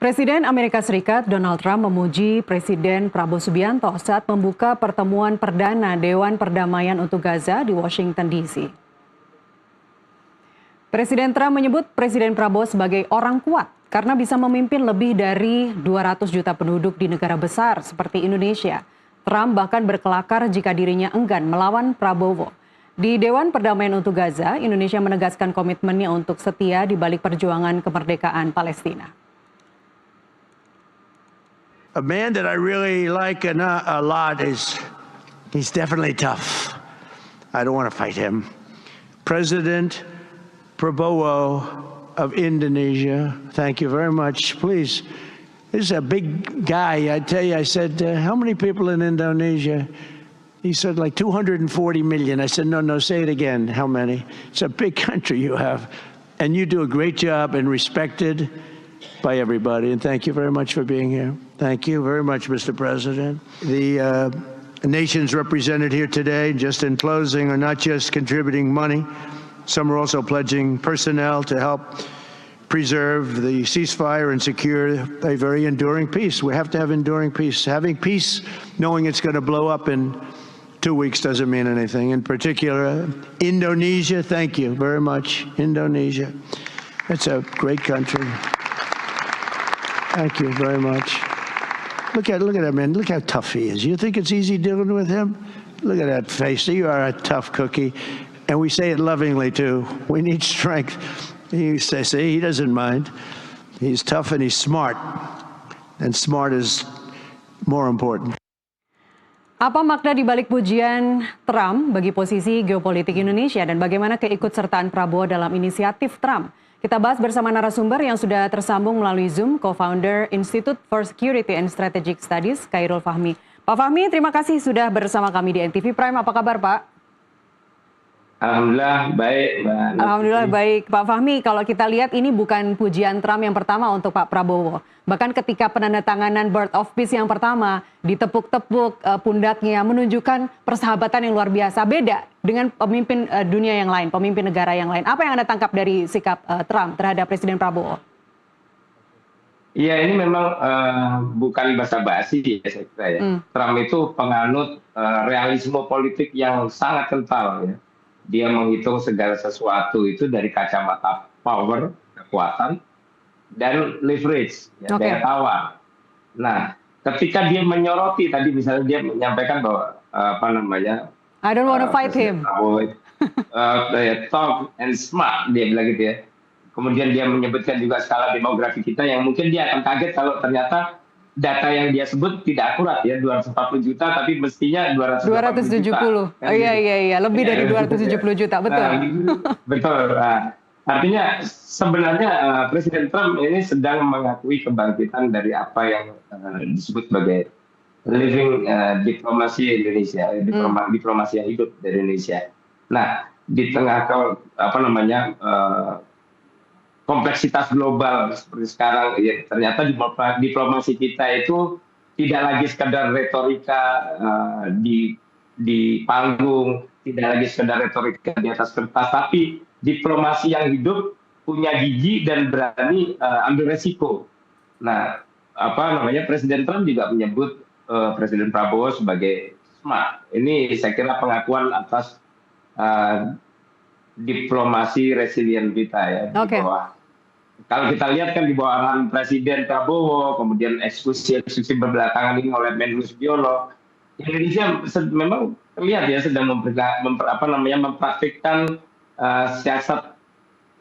Presiden Amerika Serikat Donald Trump memuji Presiden Prabowo Subianto saat membuka pertemuan perdana Dewan Perdamaian untuk Gaza di Washington, D.C. Presiden Trump menyebut Presiden Prabowo sebagai orang kuat karena bisa memimpin lebih dari 200 juta penduduk di negara besar seperti Indonesia. Trump bahkan berkelakar jika dirinya enggan melawan Prabowo. Di Dewan Perdamaian untuk Gaza, Indonesia menegaskan komitmennya untuk setia di balik perjuangan kemerdekaan Palestina. A man that I really like a lot he's definitely tough. I don't want to fight him. President Prabowo of Indonesia, thank you very much. Please, this is a big guy. I tell you, I said, how many people in Indonesia? He said like 240 million. I said, no, say it again. How many? It's a big country you have. And you do a great job and respected by everybody. And thank you very much for being here. Thank you very much, Mr. President. The nations represented here today, just in closing, are not just contributing money. Some are also pledging personnel to help preserve the ceasefire and secure a very enduring peace. We have to have enduring peace. Having peace, knowing it's going to blow up in 2 weeks doesn't mean anything. In particular, Indonesia, thank you very much. Indonesia. It's a great country. Thank you very much. Look at him, man. Look how tough he is. You think it's easy dealing with him? Look at that face. You are a tough cookie. And we say it lovingly, too. We need strength. He says, see, he doesn't mind. He's tough and he's smart. And smart is more important. Apa makna dibalik pujian Trump bagi posisi geopolitik Indonesia dan bagaimana keikutsertaan Prabowo dalam inisiatif Trump? Kita bahas bersama narasumber yang sudah tersambung melalui Zoom, co-founder Institute for Security and Strategic Studies, Khairul Fahmi. Pak Fahmi, terima kasih sudah bersama kami di NTV Prime. Apa kabar, Pak? Alhamdulillah baik, Mbak. Alhamdulillah baik. Pak Fahmi, kalau kita lihat ini bukan pujian Trump yang pertama untuk Pak Prabowo. Bahkan ketika penandatanganan Bird of Peace yang pertama, ditepuk-tepuk pundaknya, menunjukkan persahabatan yang luar biasa. Beda dengan pemimpin dunia yang lain, pemimpin negara yang lain. Apa yang Anda tangkap dari sikap Trump terhadap Presiden Prabowo? Iya, ini memang bukan basa-basi ya, saya kira ya. Trump itu penganut realisme politik yang sangat kental ya. Dia menghitung segala sesuatu itu dari kacamata power, kekuatan, dan leverage, ya, daya tawar. Nah, ketika dia menyoroti tadi misalnya dia menyampaikan bahwa I don't want to fight him. Talk and smart, dia bilang gitu ya. Kemudian dia menyebutkan juga skala demografi kita yang mungkin dia akan kaget kalau ternyata data yang dia sebut tidak akurat ya, 240 juta tapi mestinya 270 juta. Iya, lebih dari 270 juta, betul. Betul. Artinya sebenarnya Presiden Trump ini sedang mengakui kebangkitan dari apa yang disebut sebagai living diplomasi Indonesia, diplomasi yang hidup dari Indonesia. Nah, di tengah kompleksitas global seperti sekarang, ya, ternyata diplomasi kita itu tidak lagi sekedar retorika di panggung, tidak lagi sekedar retorika di atas kertas, tapi diplomasi yang hidup, punya gigi dan berani ambil resiko. Nah, Presiden Trump juga menyebut Presiden Prabowo sebagai smart. Ini saya kira pengakuan atas diplomasi resilient kita ya. Di bawah, kalau kita lihat kan di bawah arahan Presiden Prabowo, kemudian eksekusi berbelakangan ini oleh Menlu Sugiono, Indonesia memang terlihat ya sedang mempraktikkan siasat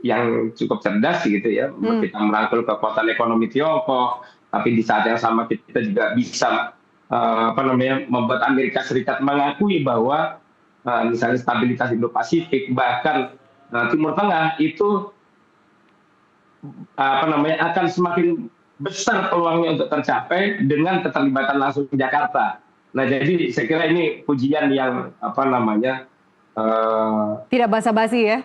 yang cukup cerdas gitu ya. Kita merangkul kekuatan ekonomi Tiongkok, tapi di saat yang sama kita juga bisa membuat Amerika Serikat mengakui bahwa misalnya stabilitas Indo-Pasifik, bahkan Timur Tengah itu akan semakin besar peluangnya untuk tercapai dengan keterlibatan langsung Jakarta. Nah, jadi saya kira ini pujian yang tidak basa-basi ya?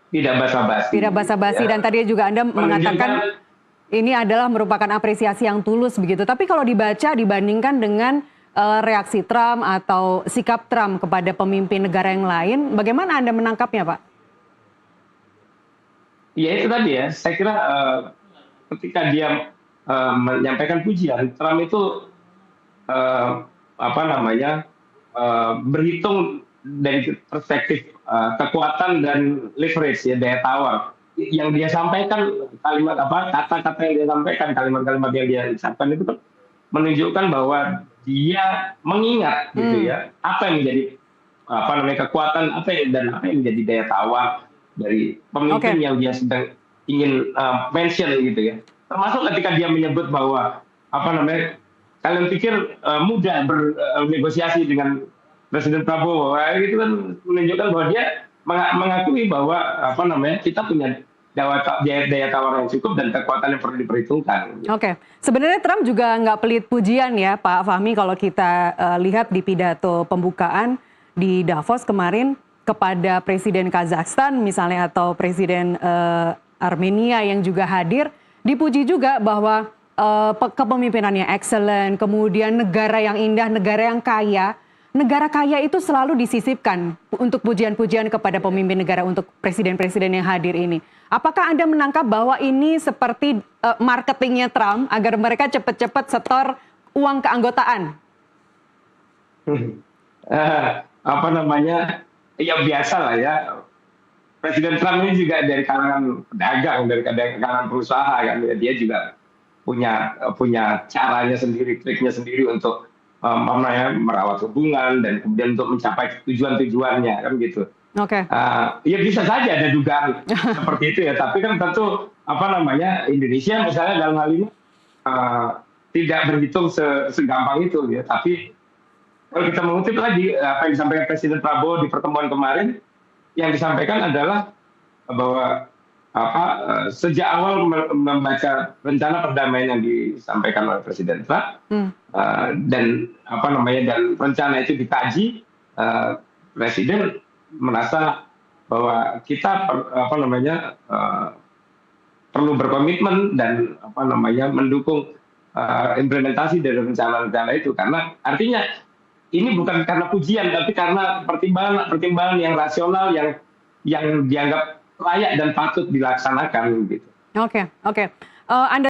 Tidak basa-basi. Tidak basa-basi, ya. Dan tadi juga Anda mengatakan ini adalah merupakan apresiasi yang tulus begitu. Tapi kalau dibandingkan dengan reaksi Trump atau sikap Trump kepada pemimpin negara yang lain, bagaimana Anda menangkapnya, Pak? Ya itu tadi ya, saya kira ketika dia menyampaikan pujian, Trump itu apa namanya berhitung dari perspektif kekuatan dan leverage ya, daya tawar yang dia sampaikan, kalimat kata-kata yang dia sampaikan, kalimat-kalimat yang dia ucapkan itu kan menunjukkan bahwa dia mengingat gitu ya apa yang menjadi apa namanya kekuatan dan apa yang menjadi daya tawar dari pemimpin yang dia sedang ingin mention gitu ya, termasuk ketika dia menyebut bahwa apa namanya kalian pikir mudah bernegosiasi dengan Presiden Prabowo, itu kan menunjukkan bahwa dia mengakui bahwa apa namanya kita punya daya tawar yang cukup dan kekuatan yang perlu diperhitungkan. Oke, sebenarnya Trump juga nggak pelit pujian ya Pak Fahmi kalau kita lihat di pidato pembukaan di Davos kemarin kepada Presiden Kazakhstan misalnya atau Presiden Armenia yang juga hadir, dipuji juga bahwa kepemimpinannya excellent, kemudian negara yang indah, negara yang kaya. Negara kaya itu selalu disisipkan untuk pujian-pujian kepada pemimpin negara untuk presiden-presiden yang hadir ini. Apakah Anda menangkap bahwa ini seperti marketingnya Trump agar mereka cepat-cepat setor uang keanggotaan? Apa namanya, ya biasa lah ya. Presiden Trump ini juga dari kalangan pedagang, dari kalangan pengusaha kan. Dia juga punya caranya sendiri, triknya sendiri untuk merawat hubungan dan kemudian untuk mencapai tujuan-tujuannya kan gitu. Oke. Ya bisa saja ada dugaan seperti itu ya, tapi kan tentu apa namanya Indonesia misalnya dalam hal ini tidak berhitung segampang itu ya. Tapi kalau kita mengutip lagi apa yang disampaikan Presiden Prabowo di pertemuan kemarin, yang disampaikan adalah bahwa sejak awal membaca rencana perdamaian yang disampaikan oleh Presiden Trump dan apa namanya dan rencana itu dikaji, Presiden merasa bahwa kita perlu berkomitmen dan apa namanya mendukung implementasi dari rencana-rencana itu, karena artinya ini bukan karena pujian tapi karena pertimbangan yang rasional yang dianggap layak dan patut dilaksanakan gitu. Oke. Anda